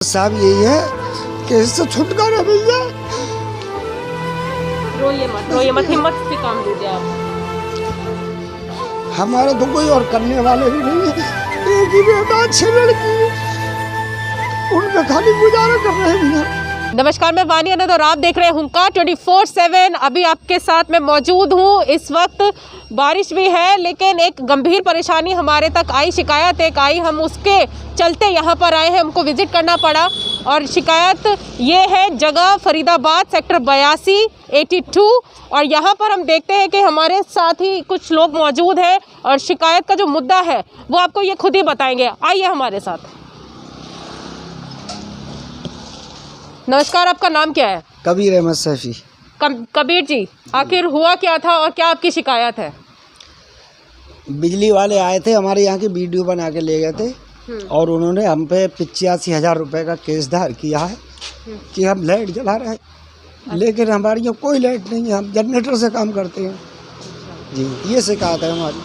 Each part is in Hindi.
साहब यही है कि इससे छुटकारा मिल जाए। रोइए मत, हिम्मत से काम लीजिए आप। हमारा तो कोई और करने वाले भी नहीं है, एक ही बेटा अच्छी लड़की है, उनका खाली गुजारा कर रहे हैं भैया। नमस्कार, मैं वानी अनंत और आप देख रहे हैं हुंकार 24/7। अभी आपके साथ मैं मौजूद हूँ। इस वक्त बारिश भी है, लेकिन एक गंभीर परेशानी हमारे तक आई, शिकायत एक आई, हम उसके चलते यहाँ पर आए हैं, हमको विजिट करना पड़ा। और शिकायत ये है जगह फरीदाबाद सेक्टर 82 82। और यहाँ पर हम देखते हैं कि हमारे साथ ही कुछ लोग मौजूद हैं और शिकायत का जो मुद्दा है वो आपको ये खुद ही बताएंगे। आइए हमारे साथ। नमस्कार, आपका नाम क्या है? कबीर अहमद सैफी। कबीर जी, आखिर हुआ क्या था और क्या आपकी शिकायत है? बिजली वाले आए थे, हमारे यहाँ की वीडियो बना के ले गए थे और उन्होंने हम पे 85,000 रुपये का केस दायर किया है कि हम लाइट जला रहे हैं, लेकिन हमारे यहाँ कोई लाइट नहीं है, हम जनरेटर से काम करते हैं जी। ये शिकायत है हमारी।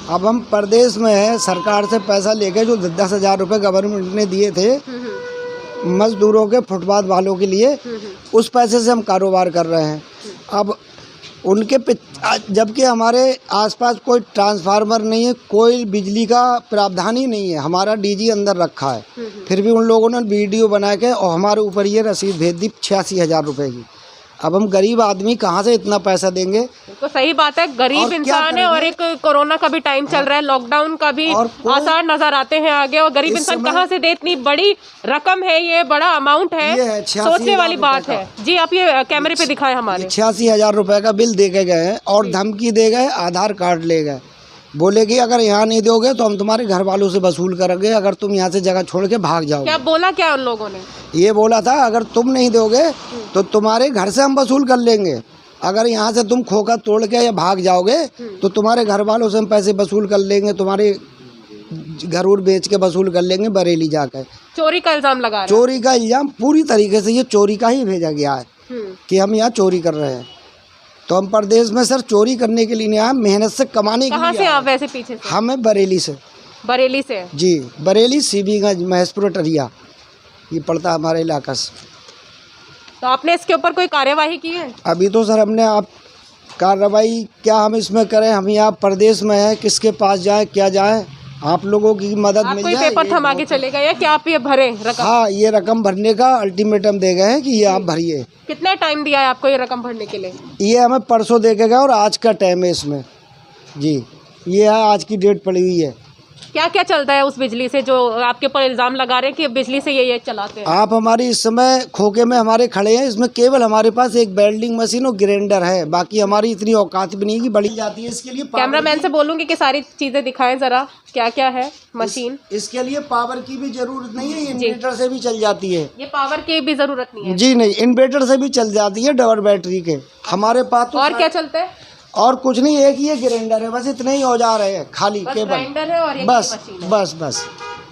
अब हम प्रदेश में हैं, सरकार से पैसा लेके जो 10,000 रुपये गवर्नमेंट ने दिए थे मजदूरों के, फुटपाथ वालों के लिए, उस पैसे से हम कारोबार कर रहे हैं। अब उनके जबकि हमारे आसपास कोई ट्रांसफार्मर नहीं है, कोई बिजली का प्रावधान ही नहीं है, हमारा डीजी अंदर रखा है, फिर भी उन लोगों ने वीडियो बना के और हमारे ऊपर ये रसीद भेज दी 86,000 रुपये की। अब हम गरीब आदमी कहाँ से इतना पैसा देंगे? तो सही बात है, गरीब इंसान है और एक कोरोना का भी टाइम चल रहा है, लॉकडाउन का भी आसार नजर आते हैं आगे, और गरीब इंसान कहाँ से दे? इतनी बड़ी रकम है, ये बड़ा अमाउंट है, सोचने वाली बात है जी। आप ये कैमरे पे दिखाएं हमारे। 86,000 रुपये का बिल दे के गए हैं और धमकी दे गए, आधार कार्ड ले गए, बोले कि अगर यहाँ नहीं दोगे तो हम तुम्हारे घर वालों से वसूल करेंगे, अगर तुम यहाँ से जगह छोड़ के भाग जाओगे। क्या बोला क्या उन लोगों ने? ये बोला था अगर तुम नहीं दोगे तो तुम्हारे घर से हम वसूल कर लेंगे, अगर यहाँ से तुम खोखा तोड़ के या भाग जाओगे तो तुम्हारे घर वालों से हम पैसे वसूल कर लेंगे, तुम्हारे घर उर बेच के वसूल कर लेंगे बरेली जाकर। चोरी का इल्जाम लगा रहे हैं। चोरी का इल्जाम पूरी तरीके से ये चोरी का ही भेजा गया है कि हम यहाँ चोरी कर रहे हैं। तो हम प्रदेश में सर चोरी करने के लिए नहीं आए, मेहनत से कमाने के लिए। कहाँ से आप वैसे पीछे से? हमें बरेली से। बरेली से जी, बरेली, सीबीगंज, महेशपुर, टरिया, ये पड़ता है हमारे इलाका से। तो आपने इसके ऊपर कोई कार्यवाही की है? अभी तो सर हमने आप कार्रवाई क्या हम इसमें करें, हम यहाँ प्रदेश में हैं, किसके पास जाएं, क्या जाएं, आप लोगों की मदद मिल जाए। कोई पेपर थमा के चले गए या क्या आप ये भरे रकम? हाँ, ये रकम भरने का अल्टीमेटम दे गए हैं कि ये आप भरिए। कितना टाइम दिया है आपको ये रकम भरने के लिए? ये हमें परसों दे के गए और आज का टाइम है इसमें जी, ये है आज की डेट पड़ी हुई है। क्या क्या चलता है उस बिजली से जो आपके ऊपर इल्ज़ाम लगा रहे हैं कि बिजली से ये चलाते हैं? आप हमारी इस समय खोखे में हमारे खड़े हैं, इसमें केवल हमारे पास एक वेल्डिंग मशीन और ग्राइंडर है, बाकी हमारी इतनी औकात भी नहीं कि बड़ी जाती है। इसके लिए कैमरामैन से बोलूँगी कि सारी चीज़ें दिखाएं ज़रा, क्या क्या है मशीन। इसके लिए पावर की भी जरूरत नहीं है, इन्वर्टर से भी चल जाती है। ये पावर की भी ज़रूरत नहीं है जी नहीं, इन्वर्टर से भी चल जाती है, डबल बैटरी के हमारे पास। और क्या चलता है? और कुछ नहीं, एक ही ग्राइंडर है, बस इतने ही औजार है, खाली केवल ग्राइंडर है और बस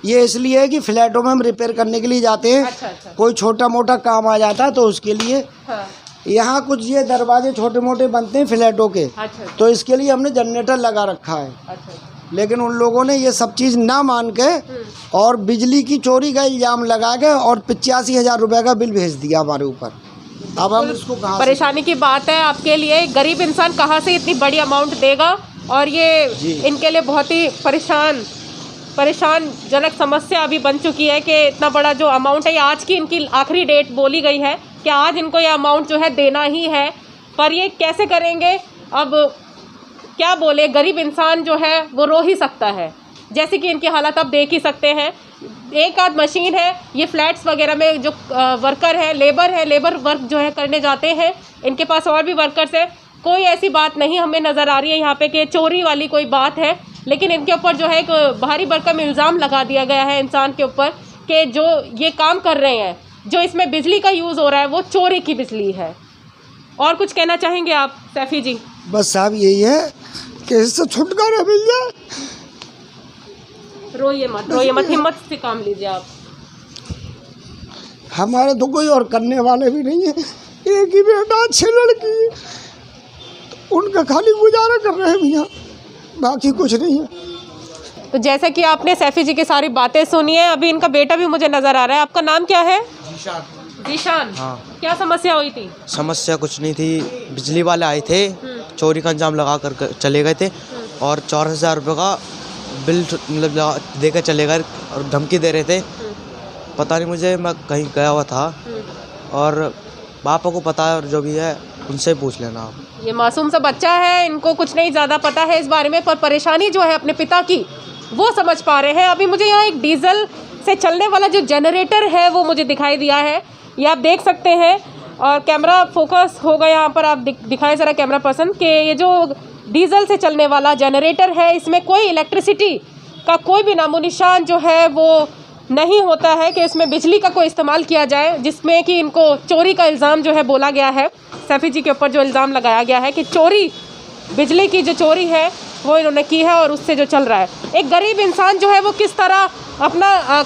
ये इसलिए है कि फ्लैटों में हम रिपेयर करने के लिए जाते हैं। अच्छा। कोई छोटा मोटा काम आ जाता है तो उसके लिए। हाँ। यहाँ कुछ ये दरवाजे छोटे मोटे बनते हैं फ्लैटों के, अच्छा। तो इसके लिए हमने जनरेटर लगा रखा है। अच्छा। लेकिन उन लोगों ने ये सब चीज़ ना मान के और बिजली की चोरी का इल्ज़ाम लगा के और 85,000 रुपये का बिल भेज दिया हमारे ऊपर। अब हम इसको कहाँ? परेशानी की बात है आपके लिए, गरीब इंसान कहाँ से इतनी बड़ी अमाउंट देगा? और ये इनके लिए बहुत ही परेशानजनक समस्या अभी बन चुकी है कि इतना बड़ा जो अमाउंट है, आज की इनकी आखिरी डेट बोली गई है कि आज इनको ये अमाउंट जो है देना ही है, पर ये कैसे करेंगे? अब क्या बोले, गरीब इंसान जो है वो रो ही सकता है, जैसे कि इनकी हालत आप देख ही सकते हैं। एक आध मशीन है, ये फ्लैट्स वगैरह में जो वर्कर है, लेबर वर्क जो है करने जाते हैं, इनके पास और भी वर्कर्स है, कोई ऐसी बात नहीं हमें नज़र आ रही है यहाँ पे कि चोरी वाली कोई बात है। लेकिन इनके ऊपर जो है एक भारी भरकम इल्ज़ाम लगा दिया गया है इंसान के ऊपर कि जो ये काम कर रहे हैं, जो इसमें बिजली का यूज़ हो रहा है वो चोरी की बिजली है। और कुछ कहना चाहेंगे आप सैफी जी? बस साहब यही है कि इससे छुटकारा मिल जाए। रोइए मत, हिम्मत से काम लीजिए आप। हमारे तो कोई और करने वाले भी नहीं है, एक ही बेटा अच्छी लड़की है, तो उनका खाली गुजारा कर रहे हैं भैया, बाकी कुछ नहीं है। तो जैसे कि आपने सैफी जी की सारी बातें सुनी है, अभी इनका बेटा भी मुझे नज़र आ रहा है। आपका नाम क्या है? जीशान। हाँ, क्या समस्या हुई थी? समस्या कुछ नहीं थी। बिजली वाले आए थे, चोरी का अंजाम लगा कर चले गए थे और 4000 रुपये का बिल मतलब दे कर चले गए और धमकी दे रहे थे। पता नहीं मुझे, मैं कहीं गया हुआ था और पापा को पता है और जो भी है उनसे पूछ लेना आप। ये मासूम सा बच्चा है, इनको कुछ नहीं ज़्यादा पता है इस बारे में, पर परेशानी जो है अपने पिता की वो समझ पा रहे हैं। अभी मुझे यहाँ एक डीजल से चलने वाला जो जनरेटर है वो मुझे दिखाई दिया है, ये आप देख सकते हैं। और कैमरा फोकस होगा यहाँ पर, आप दिखाएं ज़रा कैमरा पर्सन कि ये जो डीजल से चलने वाला जनरेटर है, इसमें कोई इलेक्ट्रिसिटी का कोई भी नामो निशान जो है वो नहीं होता है कि इसमें बिजली का कोई इस्तेमाल किया जाए, जिसमें कि इनको चोरी का इल्ज़ाम जो है बोला गया है। सैफी जी के ऊपर जो इल्ज़ाम लगाया गया है कि चोरी, बिजली की जो चोरी है वो इन्होंने की है और उससे जो चल रहा है। एक गरीब इंसान जो है वो किस तरह अपना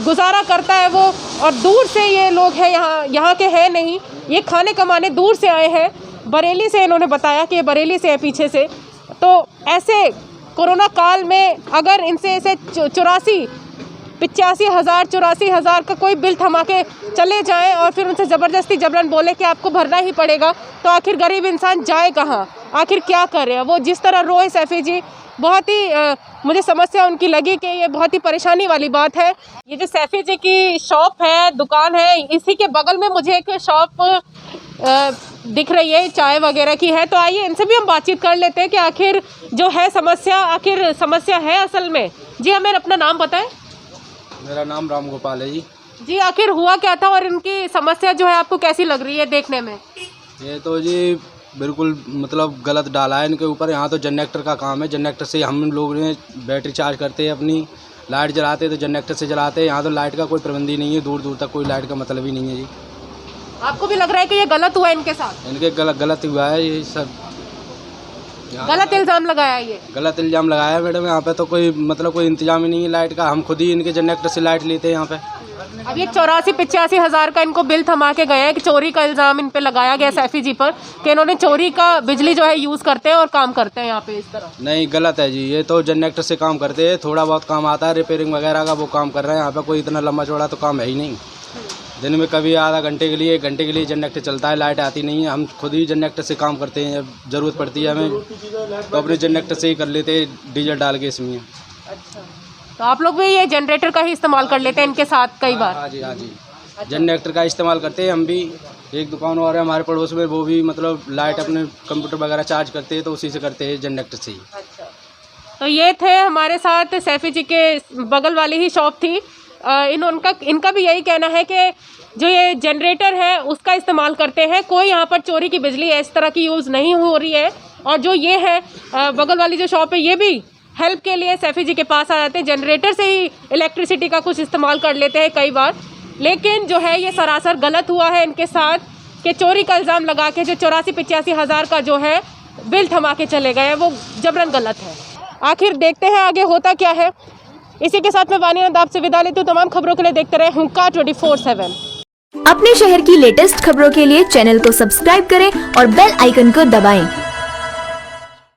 गुजारा करता है वो, और दूर से ये लोग हैं, यहाँ के हैं नहीं, ये खाने कमाने दूर से आए हैं। बरेली से इन्होंने बताया कि ये बरेली से है पीछे से। तो ऐसे कोरोना काल में अगर इनसे ऐसे 85,000 का कोई बिल थमा के चले जाएं और फिर उनसे ज़बरदस्ती जबरन बोले कि आपको भरना ही पड़ेगा, तो आखिर गरीब इंसान जाए कहाँ, आखिर क्या करे? वो जिस तरह रोए सैफी जी, बहुत ही मुझे समस्या उनकी लगी कि ये बहुत ही परेशानी वाली बात है। ये जो सैफी जी की शॉप है, दुकान है, इसी के बगल में मुझे एक शॉप दिख रही है, चाय वगैरह की है। तो आइए इनसे भी हम बातचीत कर लेते हैं कि आखिर जो है समस्या, आखिर समस्या है असल में। जी हमें अपना नाम बताएं। मेरा नाम राम गोपाल है जी। जी आखिर हुआ क्या था और इनकी समस्या जो है आपको कैसी लग रही है देखने में? ये तो जी बिल्कुल मतलब गलत डाला है इनके ऊपर। यहाँ तो जनरेटर का काम है, जनरेटर से हम लोग ने बैटरी चार्ज करते हैं, अपनी लाइट जलाते हैं तो जनरेटर से जलाते हैं। यहाँ तो लाइट का कोई प्रबंध ही नहीं है, दूर दूर तक कोई लाइट का मतलब ही नहीं है जी। आपको भी लग रहा है कि ये गलत हुआ इनके साथ? इनके गलत हुआ है ये सब, गलत इल्ज़ाम लगाया ये? गलत इल्ज़ाम लगाया है मैडम। यहाँ पे तो कोई मतलब कोई इंतजाम ही नहीं है लाइट का। हम खुद ही इनके जनरेटर से लाइट लेते हैं यहाँ पे। अब ये 84-85 हज़ार का इनको बिल थमा के गए हैं कि चोरी का इल्ज़ाम इन पे लगाया गया सैफी जी पर कि इन्होंने चोरी का बिजली जो है यूज़ करते हैं और काम करते हैं यहाँ पे इस तरह। नहीं, गलत है जी। ये तो जनरेटर से काम करते हैं, थोड़ा बहुत काम आता है रिपेयरिंग वगैरह का, वो काम कर रहे हैं। यहाँ पे कोई इतना लंबा चौड़ा तो काम है ही नहीं। दिन में कभी आधा घंटे के लिए, 1 घंटे के लिए जनरेटर चलता है, लाइट आती नहीं है। हम खुद ही जनरेटर से काम करते हैं, जब ज़रूरत पड़ती है हमें तो अपने जनरेटर से ही कर लेते हैं, डीजल डाल के इसमें। अच्छा, तो आप लोग भी ये जनरेटर का ही इस्तेमाल कर लेते हैं इनके साथ कई बार? हाँ जी, हाँ जी। जनरेटर का इस्तेमाल करते हैं हम भी। एक दुकान और है हमारे पड़ोस में, वो भी मतलब लाइट अपने कंप्यूटर वगैरह चार्ज करते हैं तो उसी से करते हैं, जनरेटर से ही। अच्छा, तो ये थे हमारे साथ सैफी जी के बगल वाली ही शॉप थी। इनका भी यही कहना है कि जो ये जनरेटर है उसका इस्तेमाल करते हैं, कोई यहाँ पर चोरी की बिजली इस तरह की यूज़ नहीं हो रही है। और जो ये है बगल वाली जो शॉप है, ये भी हेल्प के लिए सैफी जी के पास आ जाते हैं, जनरेटर से ही इलेक्ट्रिसिटी का कुछ इस्तेमाल कर लेते हैं कई बार। लेकिन जो है ये सरासर गलत हुआ है इनके साथ कि चोरी का इल्ज़ाम लगा के जो 84-85 हज़ार का जो है बिल थमा के चले गए, वो जबरन गलत है। आखिर देखते हैं आगे होता क्या है। इसी के साथ मैं वानिया आपसे विदा लेती हूँ। तमाम खबरों के लिए देखते रहे हुंकार 24/7। अपने शहर की लेटेस्ट खबरों के लिए चैनल को सब्सक्राइब करें और बेल आइकन को दबाएं।